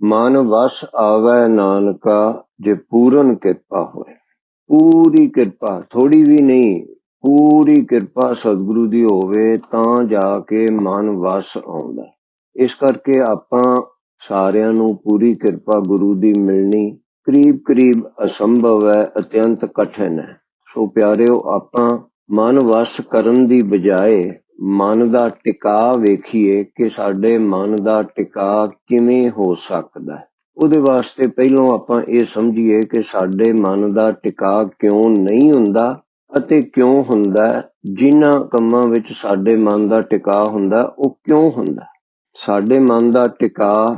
ਮਨ ਵਸ ਆਵੈ ਨਾਨਕਾ ਜੇ ਪੂਰਨ ਕਿਰਪਾ ਹੋਏ। ਪੂਰੀ ਕਿਰਪਾ, ਥੋੜੀ ਵੀ ਨਹੀਂ, ਪੂਰੀ ਕਿਰਪਾ ਸਤਿਗੁਰੂ ਦੀ ਹੋਵੇ ਤਾਂ ਜਾ ਕੇ ਮਨ ਵਸ ਆਉਂਦਾ। ਇਸ ਕਰਕੇ ਆਪਾਂ ਸਾਰਿਆਂ ਨੂੰ ਪੂਰੀ ਕਿਰਪਾ ਗੁਰੂ ਦੀ ਮਿਲਣੀ ਕਰੀਬ ਕਰੀਬ ਅਸੰਭਵ ਹੈ, ਅਤਿਅੰਤ ਕਠਿਨ ਹੈ। ਸੋ ਪਿਆਰਿਓ, ਆਪਾਂ ਮਨ ਵਸ ਕਰਨ ਦੀ ਬਜਾਏ ਮਨ ਦਾ ਟਿਕਾ ਵੇਖੀਏ ਕਿ ਸਾਡੇ ਮਨ ਦਾ ਟਿਕਾ ਕਿਵੇਂ ਹੋ ਸਕਦਾ। ਉਹਦੇ ਵਾਸਤੇ ਪਹਿਲਾਂ ਆਪਾਂ ਇਹ ਸਮਝੀਏ ਕਿ ਸਾਡੇ ਮਨ ਦਾ ਟਿਕਾ ਕਿਉਂ ਨਹੀਂ ਹੁੰਦਾ ਅਤੇ ਕਿਉਂ ਹੁੰਦਾ। ਜਿਨ੍ਹਾਂ ਕੰਮਾਂ ਵਿੱਚ ਸਾਡੇ ਮਨ ਦਾ ਟਿਕਾ ਹੁੰਦਾ ਉਹ ਕਿਉਂ ਹੁੰਦਾ, ਸਾਡੇ ਮਨ ਦਾ ਟਿਕਾ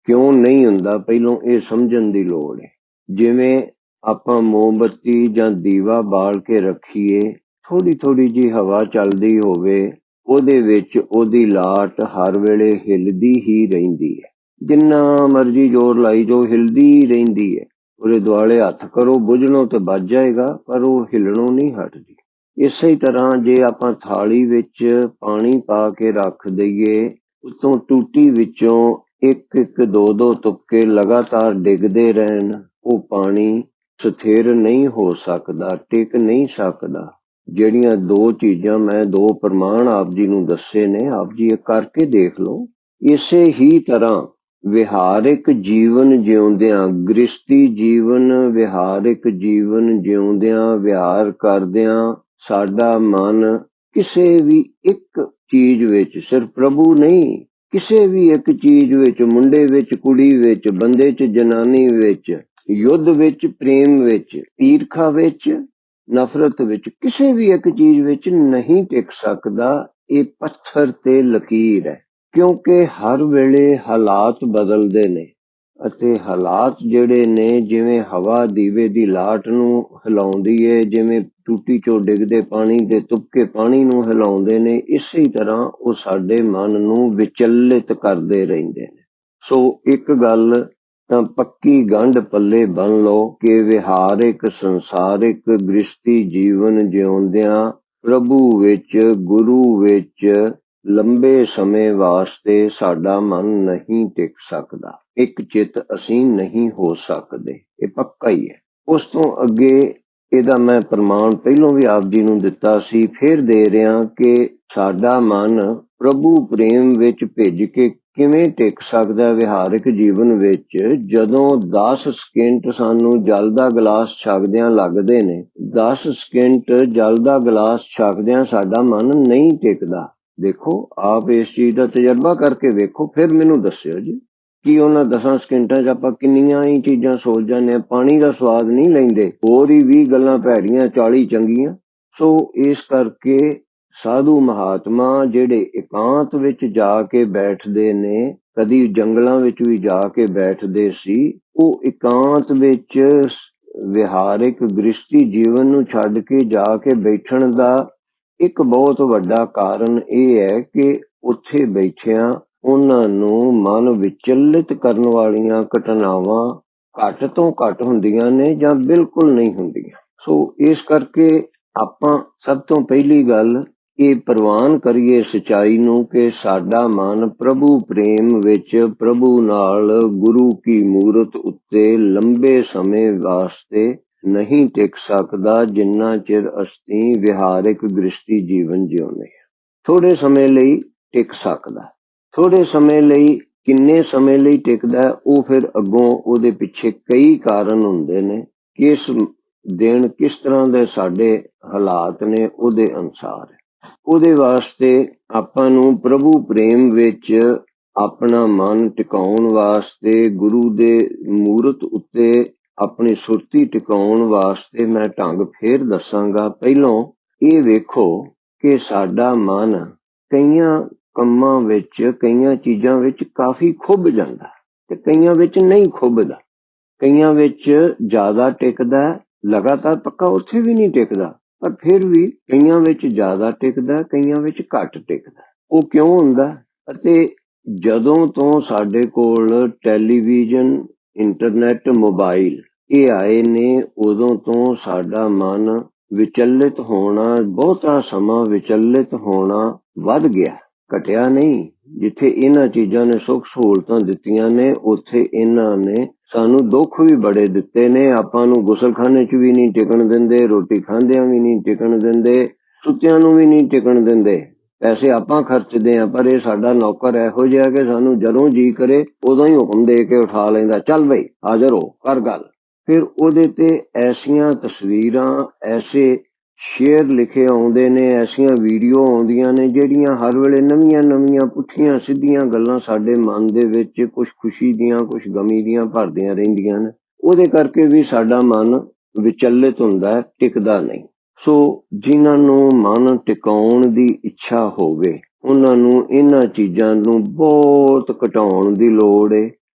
ਕਿਉਂ ਨਹੀਂ ਹੁੰਦਾ, ਪਹਿਲਾਂ ਇਹ ਸਮਝਣ ਦੀ ਲੋੜ ਹੈ। ਜਿਵੇਂ ਆਪਾਂ ਮੋਮਬੱਤੀ ਜਾਂ ਦੀਵਾ ਬਾਲ ਕੇ ਰੱਖੀਏ, ਥੋੜੀ ਥੋੜੀ ਜਿਹੀ ਹਵਾ ਚੱਲਦੀ ਹੋਵੇ, ਉਹਦੇ ਵਿੱਚ ਉਹਦੀ ਲਾਟ ਹਰ ਵੇਲੇ ਹਿੱਲਦੀ ਹੀ ਰਹਿੰਦੀ ਹੈ। ਜਿੰਨਾ ਮਰਜੀ ਜ਼ੋਰ ਲਾਈ ਜੋ ਹਿਲਦੀ ਰਹਿੰਦੀ ਹੈ। ਉਹਦੇ ਦੁਆਲੇ ਹੱਥ ਕਰੋ, ਬੁਝਣੋਂ ਤੇ ਵੱਜ ਜਾਏਗਾ, ਪਰ ਉਹ ਹਿੱਲਣੋਂ ਨਹੀਂ ਹਟਦੀ। ਇਸੇ ਤਰ੍ਹਾਂ ਜੇ ਆਪਾਂ ਥਾਲੀ ਵਿੱਚ ਪਾਣੀ ਪਾ ਕੇ ਰੱਖ ਦਈਏ, ਉਤੋਂ ਟੂਟੀ ਵਿੱਚੋਂ ਇੱਕ ਇੱਕ ਦੋ ਦੋ ਤੁਪਕੇ ਲਗਾਤਾਰ ਡਿੱਗਦੇ ਰਹਿਣ, ਉਹ ਪਾਣੀ ਸਥਿਰ ਨਹੀਂ ਹੋ ਸਕਦਾ, ਟਿਕ ਨਹੀਂ ਸਕਦਾ। ਜਿਹੜੀਆਂ ਦੋ ਚੀਜ਼ਾਂ ਮੈਂ ਦੋ ਪ੍ਰਮਾਣ ਆਪ ਜੀ ਨੂੰ ਦੱਸੇ ਨੇ, ਆਪ ਜੀ ਇਹ ਕਰਕੇ ਦੇਖ ਲਓ। ਇਸੇ ਹੀ ਤਰ੍ਹਾਂ ਵਿਹਾਰਿਕ ਜੀਵਨ ਜਿਉਂਦਿਆਂ, ਗ੍ਰਸਤੀ ਜੀਵਨ, ਵਿਹਾਰਿਕ ਜੀਵਨ ਜਿਉਂਦਿਆਂ, ਵਿਹਾਰ ਕਰਦਿਆਂ ਸਾਡਾ ਮਨ ਕਿਸੇ ਵੀ ਇੱਕ ਚੀਜ਼ ਵਿੱਚ, ਸਿਰਫ ਪ੍ਰਭੂ ਨਹੀਂ, ਕਿਸੇ ਵੀ ਇੱਕ ਚੀਜ਼ ਵਿੱਚ, ਮੁੰਡੇ ਵਿੱਚ, ਕੁੜੀ ਵਿੱਚ, ਬੰਦੇ ਚ, ਜਨਾਨੀ ਵਿੱਚ, ਯੁੱਧ ਵਿੱਚ, ਪ੍ਰੇਮ ਵਿੱਚ, ਈਰਖਾ ਵਿੱਚ, ਨਫ਼ਰਤ ਵਿੱਚ, ਕਿਸੇ ਵੀ ਇੱਕ ਚੀਜ਼ ਵਿੱਚ ਨਹੀਂ ਟਿਕ ਸਕਦਾ। ਇਹ ਪੱਥਰ ਤੇ ਲਕੀਰ ਹੈ, ਕਿਉਂਕਿ ਹਰ ਵੇਲੇ ਹਾਲਾਤ ਬਦਲਦੇ ਨੇ ਅਤੇ ਹਾਲਾਤ ਜਿਹੜੇ ਨੇ, ਜਿਵੇਂ ਹਵਾ ਦੀਵੇ ਦੀ ਲਾਟ ਨੂੰ ਹਿਲਾਉਂਦੀ ਏ, ਜਿਵੇਂ ਟੂਟੀ ਚੋਂ ਡਿੱਗਦੇ ਪਾਣੀ ਦੇ ਤੁਪਕੇ ਪਾਣੀ ਨੂੰ ਹਿਲਾਉਂਦੇ ਨੇ, ਇਸੇ ਤਰ੍ਹਾਂ ਉਹ ਸਾਡੇ ਮਨ ਨੂੰ ਵਿਚਲਿਤ ਕਰਦੇ ਰਹਿੰਦੇ ਨੇ। ਸੋ ਇੱਕ ਗੱਲ ਤਾਂ ਪੱਕੀ ਗੰਢ ਪੱਲੇ ਬੰਨ ਲਓ ਕਿ ਵਿਹਾਰਿਕ ਸੰਸਾਰਿਕ ਗ੍ਰਸਤੀ ਜੀਵਨ ਜਿਉਂਦਿਆਂ ਪ੍ਰਭੂ ਵਿੱਚ, ਗੁਰੂ ਵਿੱਚ ਲੰਬੇ ਸਮੇਂ ਵਾਸਤੇ ਸਾਡਾ ਮਨ ਨਹੀਂ ਟਿਕ ਸਕਦਾ, ਇੱਕ ਚਿੱਤ ਅਸੀਂ ਨਹੀਂ ਹੋ ਸਕਦੇ, ਇਹ ਪੱਕਾ ਹੀ ਹੈ। ਉਸ ਤੋਂ ਅੱਗੇ ਇਹਦਾ ਮੈਂ ਪ੍ਰਮਾਣ ਪਹਿਲੋਂ ਵੀ ਆਪ ਜੀ ਨੂੰ ਦਿੱਤਾ ਸੀ, ਫਿਰ ਦੇ ਰਿਹਾ ਕਿ ਸਾਡਾ ਮਨ ਪ੍ਰਭੂ ਪ੍ਰੇਮ ਵਿੱਚ ਭਿੱਜ ਕੇ ਕਿਵੇਂ ਟਿਕ ਸਕਦਾ ਵਿਹਾਰਿਕ ਜੀਵਨ ਵਿੱਚ। ਜਦੋਂ 10 ਸਕਿੰਟ ਸਾਨੂੰ ਜਲ ਦਾ ਗਲਾਸ ਛਕਦਿਆਂ ਲੱਗਦੇ ਨੇ, 10 ਸਕਿੰਟ ਜਲ ਦਾ ਗਲਾਸ ਛਕਦਿਆਂ ਸਾਡਾ ਮਨ ਨਹੀਂ ਟਿਕਦਾ। ਦੇਖੋ, ਆਪ ਇਸ ਚੀਜ਼ ਦਾ ਤਜਰਬਾ ਕਰਕੇ ਵੇਖੋ, ਫਿਰ ਮੈਨੂੰ ਦੱਸਿਓ ਜੀ ਕਿ ਉਹਨਾਂ 10 ਸਕਿੰਟਾਂ 'ਚ ਆਪਾਂ ਕਿੰਨੀਆਂ ਹੀ ਚੀਜ਼ਾਂ ਸੋਚ ਜਾਂਦੇ ਹਾਂ। ਪਾਣੀ ਦਾ ਸਵਾਦ ਨਹੀਂ ਲੈਂਦੇ, ਹੋਰ ਹੀ 20 ਗੱਲਾਂ ਭੈੜੀਆਂ, 40 ਚੰਗੀਆਂ। ਸੋ ਇਸ ਕਰਕੇ ਸਾਧੂ ਮਹਾਤਮਾ ਜਿਹੜੇ ਇਕਾਂਤ ਵਿੱਚ ਜਾ ਕੇ ਬੈਠਦੇ ਨੇ, ਕਦੀ ਜੰਗਲਾਂ ਵਿੱਚ ਵੀ ਜਾ ਕੇ ਬੈਠਦੇ ਸੀ, ਉਹ ਇਕਾਂਤ ਵਿੱਚ ਵਿਹਾਰਿਕ ਗ੍ਰਸਤੀ ਜੀਵਨ ਨੂੰ ਛੱਡ ਕੇ ਜਾ ਕੇ ਬੈਠਣ ਦਾ ਇੱਕ ਬਹੁਤ ਵੱਡਾ ਕਾਰਨ ਇਹ ਹੈ ਕਿ ਉੱਥੇ ਬੈਠਿਆਂ ਉਹਨਾਂ ਨੂੰ ਮਨ ਵਿਚਲਿਤ ਕਰਨ ਵਾਲੀਆਂ ਘਟਨਾਵਾਂ ਘੱਟ ਤੋਂ ਘੱਟ ਹੁੰਦੀਆਂ ਨੇ ਜਾਂ ਬਿਲਕੁਲ ਨਹੀਂ ਹੁੰਦੀਆਂ। ਸੋ ਇਸ ਕਰਕੇ ਆਪਾਂ ਸਭ ਤੋਂ ਪਹਿਲੀ ਗੱਲ ਇਹ ਪ੍ਰਵਾਨ ਕਰੀਏ ਸਚਾਈ ਨੂੰ ਕਿ ਸਾਡਾ ਮਨ ਪ੍ਰਭੂ ਪ੍ਰੇਮ ਵਿੱਚ, ਪ੍ਰਭੂ ਨਾਲ, ਗੁਰੂ ਕੀ ਮੂਰਤ ਉੱਤੇ ਲੰਬੇ ਸਮੇਂ ਵਾਸਤੇ ਨਹੀਂ ਟਿਕ ਸਕਦਾ ਜਿੰਨਾ ਚਿਰ ਅਸੀਂ ਵਿਹਾਰਿਕ ਗ੍ਰਸਤੀ ਜੀਵਨ ਜਿਉਂਦੇ ਹਾਂ। ਥੋੜੇ ਸਮੇਂ ਲਈ ਟਿਕ ਸਕਦਾ, ਥੋੜੇ ਸਮੇਂ ਲਈ, ਕਿੰਨੇ ਸਮੇਂ ਲਈ ਟਿਕਦਾ ਉਹ ਫਿਰ ਅੱਗੋਂ ਉਹਦੇ ਪਿੱਛੇ ਕਈ ਕਾਰਨ ਹੁੰਦੇ ਨੇ। ਕਿਸ ਦਿਨ ਕਿਸ ਤਰ੍ਹਾਂ ਦੇ ਸਾਡੇ ਹਾਲਾਤ ਨੇ ਉਹਦੇ ਅਨੁਸਾਰ। ਉਹਦੇ ਵਾਸਤੇ ਆਪਾਂ ਨੂੰ ਪ੍ਰਭੂ ਪ੍ਰੇਮ ਵਿੱਚ ਆਪਣਾ ਮਨ ਟਿਕਾਉਣ ਵਾਸਤੇ, ਗੁਰੂ ਦੇ ਮੂਰਤ ਉੱਤੇ ਆਪਣੀ ਸੁਰਤੀ ਟਿਕਾਉਣ ਵਾਸਤੇ ਮੈਂ ਢੰਗ ਫੇਰ ਦੱਸਾਂਗਾ। ਪਹਿਲੋਂ ਇਹ ਵੇਖੋ ਕਿ ਸਾਡਾ ਮਨ ਕਈਆਂ ਕੰਮਾਂ ਵਿੱਚ, ਕਈਆਂ ਚੀਜ਼ਾਂ ਵਿੱਚ ਕਾਫੀ ਖੁੱਭ ਜਾਂਦਾ ਤੇ ਕਈਆਂ ਵਿੱਚ ਨਹੀਂ ਖੁੱਭਦਾ। ਕਈਆਂ ਵਿੱਚ ਜ਼ਿਆਦਾ ਟਿਕਦਾ, ਲਗਾਤਾਰ ਪੱਕਾ ਉੱਥੇ ਵੀ ਨਹੀਂ ਟਿਕਦਾ, ਪਰ ਫਿਰ ਵੀ ਕਈਆਂ ਵਿੱਚ ਜ਼ਿਆਦਾ ਟਿਕਦਾ, ਕਈਆਂ ਵਿੱਚ ਘੱਟ ਟਿਕਦਾ। ਉਹ ਕਿਉਂ ਹੁੰਦਾ? ਅਤੇ ਜਦੋਂ ਤੋਂ ਸਾਡੇ ਕੋਲ ਟੈਲੀਵਿਜ਼ਨ, ਇੰਟਰਨੈਟ, ਮੋਬਾਈਲ ਇਹ ਆਏ ਨੇ, ਉਦੋਂ ਤੋਂ ਸਾਡਾ ਮਨ ਵਿਚਲਿਤ ਹੋਣਾ, ਬਹੁਤਾ ਸਮਾਂ ਵਿਚਲਿਤ ਹੋਣਾ ਵੱਧ ਗਿਆ। ਘਟਿਆ ਨਹੀਂ। ਜਿੱਥੇ ਇਹਨਾਂ ਚੀਜ਼ਾਂ ਨੇ ਸੁੱਖ ਸਹੂਲਤਾਂ ਦਿੱਤੀਆਂ ਨੇ, ਉੱਥੇ ਇਹਨਾਂ ਨੇ ਸਾਨੂੰ ਦੁੱਖ ਵੀ ਬੜੇ ਦਿੱਤੇ ਨੇ। ਆਪਾਂ ਨੂੰ ਗੁਸਲਖਾਨੇ 'ਚ ਵੀ ਨਹੀਂ ਟਿਕਣ ਦਿੰਦੇ, ਰੋਟੀ ਖਾਂਦਿਆਂ ਵੀ ਨਹੀਂ ਟਿਕਣ ਦਿੰਦੇ, ਸੁੱਤਿਆਂ ਨੂੰ ਵੀ ਨਹੀਂ ਟਿਕਣ ਦਿੰਦੇ। ਪੈਸੇ ਆਪਾਂ ਖਰਚਦੇ ਆ, ਪਰ ਇਹ ਸਾਡਾ ਨੌਕਰ ਇਹੋ ਜਿਹਾ ਕਿ ਸਾਨੂੰ ਜਦੋਂ ਜੀ ਕਰੇ ਉਦੋਂ ਹੀ ਹੁਕਮ ਦੇ ਕੇ ਉਠਾ ਲੈਂਦਾ, ਚੱਲ ਬਈ ਹਾਜ਼ਰ ਹੋ, ਕਰ ਗੱਲ। ਫਿਰ ਉਹਦੇ ਤੇ ਐਸੀਆਂ ਤਸਵੀਰਾਂ, ਐਸੇ ਸ਼ੇਅਰ ਲਿਖੇ ਆਉਂਦੇ ਨੇ, ਐਸੀਆਂ ਵੀਡੀਓ ਆਉਂਦੀਆਂ ਨੇ ਜਿਹੜੀਆਂ ਹਰ ਵੇਲੇ ਨਵੀਆਂ ਨਵੀਆਂ ਪੁੱਠੀਆਂ ਸਿੱਧੀਆਂ ਗੱਲਾਂ ਸਾਡੇ ਮਨ ਦੇ ਵਿੱਚ ਕੁਛ ਖੁਸ਼ੀ ਦੀਆਂ ਕੁਛ ਗਮੀ ਦੀਆਂ ਭਰਦੀਆਂ ਰਹਿੰਦੀਆਂ ਨੇ। ਉਹਦੇ ਕਰਕੇ ਵੀ ਸਾਡਾ ਮਨ ਵਿਚਲਿਤ ਹੁੰਦਾ, ਟਿਕਦਾ ਨਹੀਂ। ਸੋ ਜਿਨ੍ਹਾਂ ਨੂੰ ਮਨ ਟਿਕਾਉਣ ਦੀ ਇੱਛਾ ਹੋਵੇ, ਉਹਨਾਂ ਨੂੰ ਇਹਨਾਂ ਚੀਜ਼ਾਂ ਨੂੰ ਬਹੁਤ ਘਟਾਉਣ ਦੀ ਲੋੜ ਹੈ,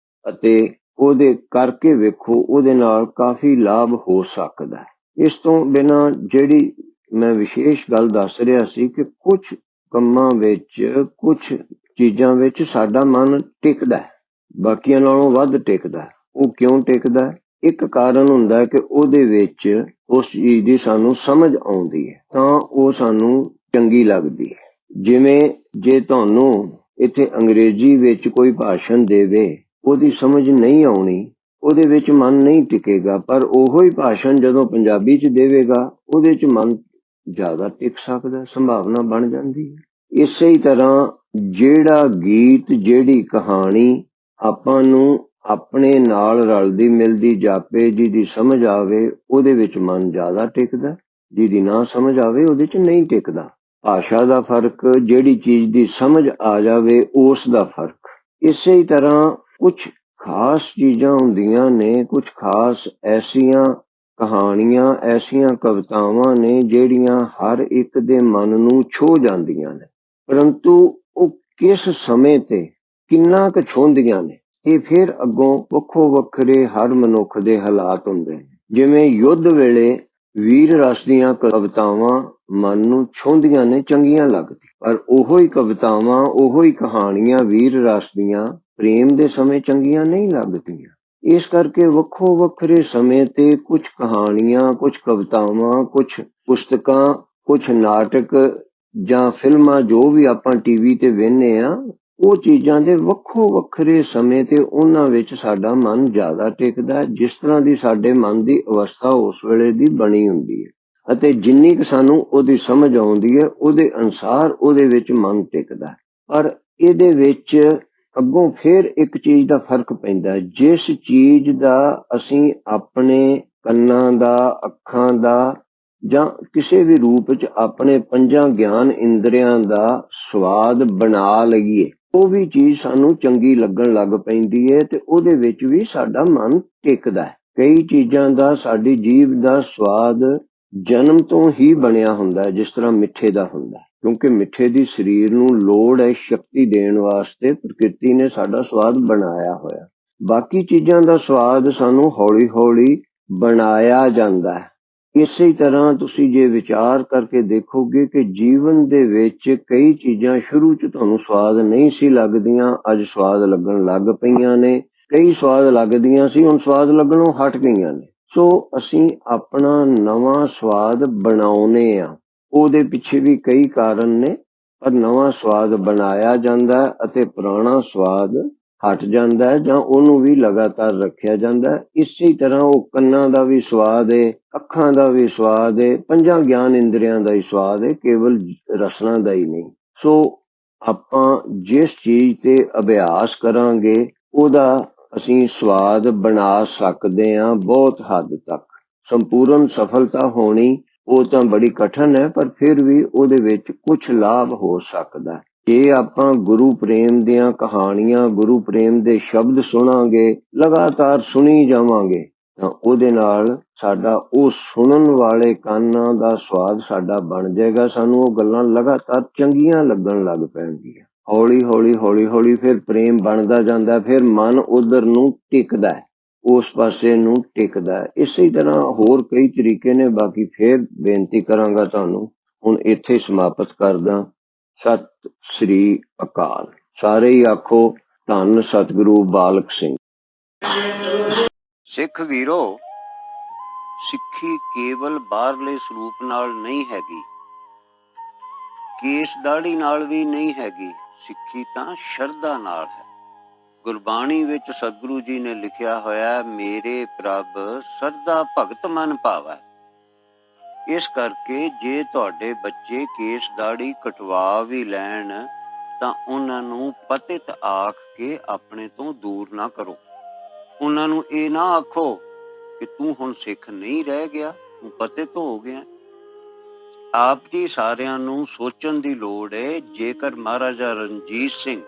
ਅਤੇ ਉਹਦੇ ਕਰਕੇ ਵੇਖੋ ਉਹਦੇ ਨਾਲ ਕਾਫੀ ਲਾਭ ਹੋ ਸਕਦਾ। ਇਸ ਤੋਂ ਬਿਨਾਂ ਜਿਹੜੀ ਮੈਂ ਵਿਸ਼ੇਸ਼ ਗੱਲ ਦੱਸ ਰਿਹਾ ਸੀ ਕਿ ਕੁਝ ਕੰਮਾਂ ਵਿੱਚ, ਕੁਝ ਚੀਜ਼ਾਂ ਵਿੱਚ ਸਾਡਾ ਮਨ ਟਿਕਦਾ, ਬਾਕੀਆਂ ਨਾਲੋਂ ਵੱਧ ਟਿਕਦਾ। ਉਹ ਕਿਉਂ ਟਿਕਦਾ? ਇੱਕ ਕਾਰਨ ਹੁੰਦਾ ਕਿ ਉਹਦੇ ਵਿੱਚ ਉਸ ਚੀਜ਼ ਦੀ ਸਾਨੂੰ ਸਮਝ ਆਉਂਦੀ ਹੈ, ਤਾਂ ਉਹ ਸਾਨੂੰ ਚੰਗੀ ਲੱਗਦੀ ਹੈ। ਜਿਵੇਂ ਜੇ ਤੁਹਾਨੂੰ ਇੱਥੇ ਅੰਗਰੇਜ਼ੀ ਵਿੱਚ ਕੋਈ ਭਾਸ਼ਣ ਦੇਵੇ, ਉਹਦੀ ਸਮਝ ਨਹੀਂ ਆਉਣੀ, ਉਹਦੇ ਵਿੱਚ ਮਨ ਨਹੀਂ ਟਿਕੇਗਾ। ਪਰ ਉਹੋ ਹੀ ਭਾਸ਼ਣ ਜਦੋਂ ਪੰਜਾਬੀ 'ਚ ਦੇਵੇਗਾ, ਉਹਦੇ 'ਚ ਮਨ ਜ਼ਿਆਦਾ ਟਿਕ ਸਕਦਾ, ਸੰਭਾਵਨਾ ਬਣ ਜਾਂਦੀ ਹੈ। ਇਸੇ ਹੀ ਤਰ੍ਹਾਂ ਜਿਹੜਾ ਗੀਤ, ਜਿਹੜੀ ਕਹਾਣੀ ਆਪਾਂ ਨੂੰ ਆਪਣੇ ਨਾਲ ਰਲਦੀ ਮਿਲਦੀ ਜਾਪੇ, ਜਿਹਦੀ ਸਮਝ ਆਵੇ, ਉਹਦੇ ਵਿੱਚ ਮਨ ਜ਼ਿਆਦਾ ਟਿਕਦਾ। ਜਿਹਦੀ ਨਾ ਸਮਝ ਆਵੇ, ਉਹਦੇ 'ਚ ਨਹੀਂ ਟਿਕਦਾ। ਭਾਸ਼ਾ ਦਾ ਫਰਕ, ਜਿਹੜੀ ਚੀਜ਼ ਦੀ ਸਮਝ ਆ ਜਾਵੇ ਉਸ ਦਾ ਫਰਕ। ਇਸੇ ਹੀ ਤਰ੍ਹਾਂ ਕੁਝ ਖਾਸ ਚੀਜ਼ਾਂ ਹੁੰਦੀਆਂ ਨੇ, ਕੁਝ ਖਾਸ ਐਸੀਆਂ ਕਹਾਣੀਆਂ, ਐਸੀਆਂ ਕਵਿਤਾਵਾਂ ਨੇ ਜਿਹੜੀਆਂ ਹਰ ਇੱਕ ਦੇ ਮਨ ਨੂੰ ਛੋਹ ਜਾਂਦੀਆਂ ਨੇ, ਪਰੰਤੂ ਉਹ ਕਿਸ ਸਮੇਂ ਤੇ ਕਿੰਨਾ ਕੁ ਛੋਹੰਦੀਆਂ ਨੇ, ਇਹ ਫਿਰ ਅੱਗੋਂ ਵੱਖੋ ਵੱਖਰੇ ਹਰ ਮਨੁੱਖ ਦੇ ਹਾਲਾਤ ਹੁੰਦੇ ਨੇ। ਜਿਵੇਂ ਯੁੱਧ ਵੇਲੇ ਵੀਰ ਰਸ ਦੀਆਂ ਕਵਿਤਾਵਾਂ ਮਨ ਨੂੰ ਛੋਹੰਦੀਆਂ ਨੇ, ਚੰਗੀਆਂ ਲੱਗਦੀਆਂ, ਪਰ ਉਹੋ ਹੀ ਕਵਿਤਾਵਾਂ, ਉਹੋ ਹੀ ਕਹਾਣੀਆਂ ਵੀਰ ਰਸ ਦੀਆਂ ਪ੍ਰੇਮ ਦੇ ਸਮੇਂ ਚੰਗੀਆਂ ਨਹੀਂ ਲੱਗਦੀਆਂ। ਇਸ ਕਰਕੇ ਵੱਖੋ ਵੱਖਰੇ ਸਮੇਂ ਤੇ ਕੁਝ ਕਹਾਣੀਆਂ, ਕੁਝ ਕਵਿਤਾਵਾਂ, ਕੁਝ ਪੁਸਤਕਾਂ, ਕੁਝ ਨਾਟਕ ਜਾਂ ਫਿਲਮਾਂ ਜੋ ਵੀ ਆਪਾਂ ਟੀਵੀ ਤੇ ਵੇਖਦੇ ਆ, ਉਹ ਚੀਜ਼ਾਂ ਦੇ ਵੱਖੋ ਵੱਖਰੇ ਸਮੇਂ ਤੇ ਉਹਨਾਂ ਵਿੱਚ ਸਾਡਾ ਮਨ ਜ਼ਿਆਦਾ ਟਿਕਦਾ, ਜਿਸ ਤਰ੍ਹਾਂ ਦੀ ਸਾਡੇ ਮਨ ਦੀ ਅਵਸਥਾ ਉਸ ਵੇਲੇ ਦੀ ਬਣੀ ਹੁੰਦੀ ਹੈ, ਅਤੇ ਜਿੰਨੀ ਕੁ ਸਾਨੂੰ ਉਹਦੀ ਸਮਝ ਆਉਂਦੀ ਹੈ, ਉਹਦੇ ਅਨੁਸਾਰ ਉਹਦੇ ਵਿੱਚ ਮਨ ਟਿਕਦਾ। ਪਰ ਇਹਦੇ ਵਿੱਚ ਅੱਗੋਂ ਫਿਰ ਇੱਕ ਚੀਜ਼ ਦਾ ਫਰਕ ਪੈਂਦਾ, ਜਿਸ ਚੀਜ਼ ਦਾ ਅਸੀਂ ਆਪਣੇ ਕੰਨਾਂ ਦਾ, ਅੱਖਾਂ ਦਾ ਜਾਂ ਕਿਸੇ ਵੀ ਰੂਪ ਵਿੱਚ ਆਪਣੇ ਪੰਜਾਂ ਗਿਆਨ ਇੰਦਰੀਆਂ ਦਾ ਸਵਾਦ ਬਣਾ ਲਈਏ, ਉਹ ਵੀ ਚੀਜ਼ ਸਾਨੂੰ ਚੰਗੀ ਲੱਗਣ ਲੱਗ ਪੈਂਦੀ ਹੈ, ਤੇ ਉਹਦੇ ਵਿੱਚ ਵੀ ਸਾਡਾ ਮਨ ਟਿਕਦਾ ਹੈ। ਕਈ ਚੀਜ਼ਾਂ ਦਾ ਸਾਡੀ ਜੀਭ ਦਾ ਸਵਾਦ ਜਨਮ ਤੋਂ ਹੀ ਬਣਿਆ ਹੁੰਦਾ, ਜਿਸ ਤਰ੍ਹਾਂ ਮਿੱਠੇ ਦਾ ਹੁੰਦਾ, ਕਿਉਂਕਿ ਮਿੱਠੇ ਦੀ ਸਰੀਰ ਨੂੰ ਲੋੜ ਹੈ ਸ਼ਕਤੀ ਦੇਣ ਵਾਸਤੇ, ਪ੍ਰਕਿਰਤੀ ਨੇ ਸਾਡਾ ਸਵਾਦ ਬਣਾਇਆ ਹੋਇਆ। ਬਾਕੀ ਚੀਜ਼ਾਂ ਦਾ ਸਵਾਦ ਸਾਨੂੰ ਹੌਲੀ ਹੌਲੀ ਬਣਾਇਆ ਜਾਂਦਾ ਹੈ। ਇਸੇ ਤਰ੍ਹਾਂ ਤੁਸੀਂ ਜੇ ਵਿਚਾਰ ਕਰਕੇ ਦੇਖੋਗੇ ਕਿ ਜੀਵਨ ਦੇ ਵਿੱਚ ਕਈ ਚੀਜ਼ਾਂ ਸ਼ੁਰੂ 'ਚ ਤੁਹਾਨੂੰ ਸਵਾਦ ਨਹੀਂ ਸੀ ਲੱਗਦੀਆਂ, ਅੱਜ ਸਵਾਦ ਲੱਗਣ ਲੱਗ ਪਈਆਂ ਨੇ। ਕਈ ਸਵਾਦ ਲੱਗਦੀਆਂ ਸੀ, ਹੁਣ ਸਵਾਦ ਲੱਗਣੋਂ ਹਟ ਗਈਆਂ ਨੇ। ਸੋ ਅਸੀਂ ਆਪਣਾ ਨਵਾਂ ਸਵਾਦ ਬਣਾਉਨੇ ਆ, ਉਹਦੇ ਪਿੱਛੇ ਵੀ ਕਈ ਕਾਰਨ ਨੇ, ਪਰ ਨਵਾਂ ਸਵਾਦ ਬਣਾਇਆ ਜਾਂਦਾ ਅਤੇ ਪੁਰਾਣਾ ਸਵਾਦ ਹਟ ਜਾਂਦਾ, ਜਾਂ ਉਹਨੂੰ ਵੀ ਲਗਾਤਾਰ ਰੱਖਿਆ ਜਾਂਦਾ। ਇਸੇ ਤਰ੍ਹਾਂ ਉਹ ਕੰਨਾਂ ਦਾ ਵੀ ਸਵਾਦ ਹੈ, ਅੱਖਾਂ ਦਾ ਵੀ ਸਵਾਦ ਹੈ, ਪੰਜਾਂ ਗਿਆਨ ਇੰਦਰੀਆਂ ਦਾ ਹੀ ਸਵਾਦ ਹੈ, ਕੇਵਲ ਰਸਨਾ ਦਾ ਹੀ ਨਹੀਂ। ਸੋ ਆਪਾਂ ਜਿਸ ਚੀਜ਼ ਤੇ ਅਭਿਆਸ ਕਰਾਂਗੇ, ਉਹਦਾ ਅਸੀਂ ਸਵਾਦ ਬਣਾ ਸਕਦੇ ਹਾਂ ਬਹੁਤ ਹੱਦ ਤੱਕ। ਸੰਪੂਰਨ ਸਫਲਤਾ ਹੋਣੀ ਉਹ ਤਾਂ ਬੜੀ ਕਠਿਨ ਹੈ, ਪਰ ਫਿਰ ਵੀ ਉਹਦੇ ਵਿੱਚ ਕੁਝ ਲਾਭ ਹੋ ਸਕਦਾ। ਜੇ ਆਪਾਂ ਗੁਰੂ ਪ੍ਰੇਮ ਦੀਆਂ ਕਹਾਣੀਆਂ, ਗੁਰੂ ਪ੍ਰੇਮ ਦੇ ਸ਼ਬਦ ਸੁਣਾਂਗੇ, ਲਗਾਤਾਰ ਸੁਣੀ ਜਾਵਾਂਗੇ, ਤਾਂ ਉਹਦੇ ਨਾਲ ਸਾਡਾ ਉਹ ਸੁਣਨ ਵਾਲੇ ਕੰਨਾਂ ਦਾ ਸਵਾਦ ਸਾਡਾ ਬਣ ਜਾਏਗਾ। ਸਾਨੂੰ ਉਹ ਗੱਲਾਂ ਲਗਾਤਾਰ ਚੰਗੀਆਂ ਲੱਗਣ ਲੱਗ ਪੈਣਗੀਆਂ। ਹੌਲੀ ਹੌਲੀ ਹੌਲੀ ਹੌਲੀ ਫਿਰ ਪ੍ਰੇਮ ਬਣਦਾ ਜਾਂਦਾ, ਫਿਰ ਮਨ ਉਧਰ ਨੂੰ ਟਿਕਦਾ, ਉਸ ਪਾਸੇ ਨੂੰ ਟਿਕਦਾ। ਇਸੇ ਤਰ੍ਹਾਂ ਹੋਰ ਕਈ ਤਰੀਕੇ ਨੇ, ਬਾਕੀ ਫੇਰ ਬੇਨਤੀ ਕਰਾਂਗਾ ਤੁਹਾਨੂੰ, ਹੁਣ ਇੱਥੇ ਸਮਾਪਤ ਕਰਦਾ। ਸਤਿ ਸ੍ਰੀ ਅਕਾਲ। ਸਾਰੇ ਹੀ ਆਖੋ ਧੰਨ ਸਤਿਗੁਰੂ ਬਾਲਕ ਸਿੰਘ। ਸਿੱਖ ਵੀਰੋ, ਸਿੱਖੀ ਕੇਵਲ ਬਾਹਰਲੇ ਸਰੂਪ ਨਾਲ ਨਹੀਂ ਹੈਗੀ, ਕੇਸ ਦਾੜੀ ਨਾਲ ਵੀ ਨਹੀਂ ਹੈਗੀ, ਸਿੱਖੀ ਤਾਂ ਸ਼ਰਧਾ ਨਾਲ ਹੈ। ਗੁਰਬਾਣੀ ਵਿੱਚ ਸਤਿਗੁਰੂ ਜੀ ਨੇ ਲਿਖਿਆ ਹੋਇਆ, ਮੇਰੇ ਪ੍ਰਭ ਸਰਦਾ ਭਗਤ ਮਨ ਭਾਵੈ। ਇਸ ਕਰਕੇ ਜੇ ਤੁਹਾਡੇ ਬੱਚੇ ਕੇਸ ਦਾੜੀ ਕਟਵਾ ਵੀ ਲੈਣ ਤਾਂ ਉਹਨਾਂ ਨੂੰ ਪਤਿਤ ਆਖ ਕੇ ਆਪਣੇ ਤੋਂ ਦੂਰ ਨਾ ਕਰੋ। ਉਹਨਾਂ ਨੂੰ ਇਹ ਨਾ ਆਖੋ ਕਿ ਤੂੰ ਹੁਣ ਸਿੱਖ ਨਹੀਂ ਰਹਿ ਗਿਆ, ਤੂੰ ਪਤਿਤ ਹੋ ਗਿਆ। ਆਪ ਜੀ ਸਾਰਿਆਂ ਨੂੰ ਸੋਚਣ ਦੀ ਲੋੜ ਹੈ। ਜੇਕਰ ਮਹਾਰਾਜਾ ਰਣਜੀਤ ਸਿੰਘ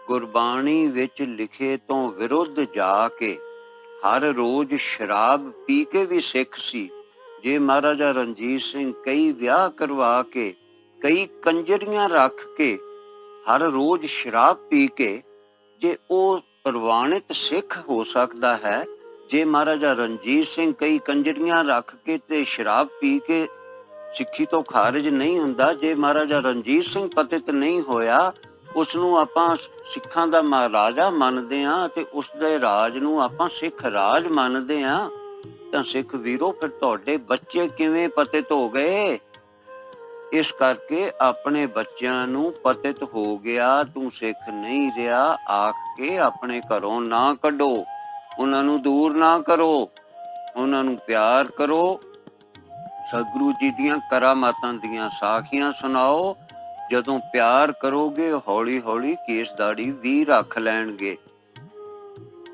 ਗੁਰਬਾਣੀ ਵਿੱਚ ਲਿਖੇ ਤੋਂ ਵਿਰੁੱਧ ਜਾ ਕੇ ਹਰ ਰੋਜ਼ ਸ਼ਰਾਬ ਪੀ ਕੇ ਵੀ ਸਿੱਖ ਸੀ, ਜੇ ਮਹਾਰਾਜਾ ਰਣਜੀਤ ਸਿੰਘ ਕਈ ਵਿਆਹ ਕਰਵਾ ਕੇ, ਕਈ ਕੰਜਰੀਆਂ ਰੱਖ ਕੇ, ਹਰ ਰੋਜ਼ ਸ਼ਰਾਬ ਪੀ ਕੇ ਜੇ ਉਹ ਪ੍ਰਵਾਨਿਤ ਸਿੱਖ ਹੋ ਸਕਦਾ ਹੈ, ਜੇ ਮਹਾਰਾਜਾ ਰਣਜੀਤ ਸਿੰਘ ਕਈ ਕੰਜਰੀਆਂ ਰੱਖ ਕੇ ਤੇ ਸ਼ਰਾਬ ਪੀ ਕੇ ਸਿੱਖੀ ਤੋਂ ਖਾਰਿਜ ਨਹੀਂ ਹੁੰਦਾ, ਜੇ ਮਹਾਰਾਜਾ ਰਣਜੀਤ ਸਿੰਘ ਪਤਿਤ ਨਹੀਂ ਹੋਇਆ, ਉਸ ਨੂੰ ਆਪਾਂ ਸਿੱਖਾਂ ਦਾ ਮਹਾਰਾਜਾ ਮੰਨਦੇ ਹਾਂ ਤੇ ਉਸ ਦੇ ਰਾਜ ਨੂੰ ਆਪਾਂ ਸਿੱਖ ਰਾਜ ਮੰਨਦੇ ਹਾਂ, ਤਾਂ ਸਿੱਖ ਵੀਰੋ ਫਿਰ ਤੁਹਾਡੇ ਬੱਚੇ ਕਿਵੇਂ ਪਤਿਤ ਹੋ ਗਏ? ਇਸ ਕਰਕੇ ਆਪਣੇ ਬੱਚਿਆਂ ਨੂੰ ਪਤਿਤ ਹੋ ਗਿਆ, ਤੂੰ ਸਿੱਖ ਨਹੀਂ ਰਿਹਾ ਆਖ ਕੇ ਆਪਣੇ ਘਰੋਂ ਨਾ ਕੱਢੋ, ਉਹਨਾਂ ਨੂੰ ਦੂਰ ਨਾ ਕਰੋ, ਉਹਨਾਂ ਨੂੰ ਪਿਆਰ ਕਰੋ। ਸਤਿਗੁਰੂ ਜੀ ਦੀਆਂ ਕਰਾਮਾਤਾਂ ਦੀਆਂ ਸਾਖੀਆਂ ਸੁਣਾਓ। ਜਦੋਂ ਪਿਆਰ ਕਰੋਗੇ ਹੌਲੀ ਹੌਲੀ ਕੇਸ ਦਾੜੀ ਵੀ ਰੱਖ ਲੈਣਗੇ।